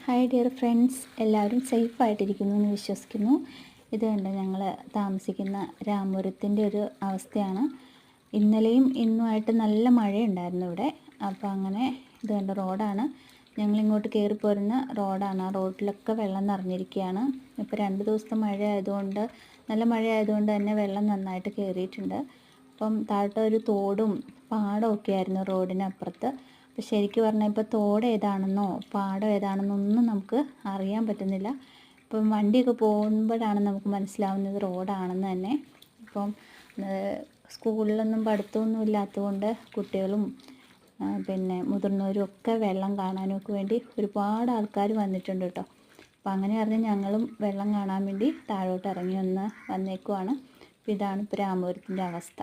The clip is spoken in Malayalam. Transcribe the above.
ഹായ് ഡിയർ ഫ്രണ്ട്സ്, എല്ലാവരും സേഫായിട്ടിരിക്കുന്നു എന്ന് വിശ്വസിക്കുന്നു. ഇത് കണ്ട് ഞങ്ങൾ താമസിക്കുന്ന രാമപുരത്തിൻ്റെ ഒരു അവസ്ഥയാണ്. ഇന്നലെയും ഇന്നുമായിട്ട് നല്ല മഴയുണ്ടായിരുന്നു ഇവിടെ. അപ്പോൾ അങ്ങനെ ഇത് കണ്ട് റോഡാണ്, ഞങ്ങളിങ്ങോട്ട് കയറി പോരുന്ന റോഡാണ്. ആ റോഡിലൊക്കെ വെള്ളം നിറഞ്ഞിരിക്കുകയാണ്. ഇപ്പോൾ 2 ദിവസത്തെ മഴ ആയതുകൊണ്ട്, നല്ല മഴ ആയതുകൊണ്ട് തന്നെ വെള്ളം നന്നായിട്ട് കയറിയിട്ടുണ്ട്. അപ്പം താഴത്തെ ഒരു തോടും പാടമൊക്കെ ആയിരുന്നു റോഡിനപ്പുറത്ത്. അപ്പോൾ ശരിക്കും പറഞ്ഞാൽ ഇപ്പോൾ തോട് ഏതാണെന്നോ പാടം ഏതാണെന്നോ ഒന്നും നമുക്ക് അറിയാൻ പറ്റുന്നില്ല. ഇപ്പം വണ്ടിയൊക്കെ പോകുമ്പോഴാണ് നമുക്ക് മനസ്സിലാവുന്നത് റോഡാണെന്ന് തന്നെ. ഇപ്പം സ്കൂളിലൊന്നും പഠിത്തമൊന്നും ഇല്ലാത്തതുകൊണ്ട് കുട്ടികളും പിന്നെ മുതിർന്നവരും ഒക്കെ വെള്ളം കാണാനൊക്കെ വേണ്ടി ഒരുപാട് ആൾക്കാർ വന്നിട്ടുണ്ട് കേട്ടോ. അപ്പം അങ്ങനെ പറഞ്ഞ് ഞങ്ങളും വെള്ളം കാണാൻ വേണ്ടി താഴോട്ട് ഇറങ്ങി വന്നേക്കുവാണ്. അപ്പോൾ ഇതാണ് ഇപ്പോൾ രാമപുരത്തിൻ്റെ അവസ്ഥ.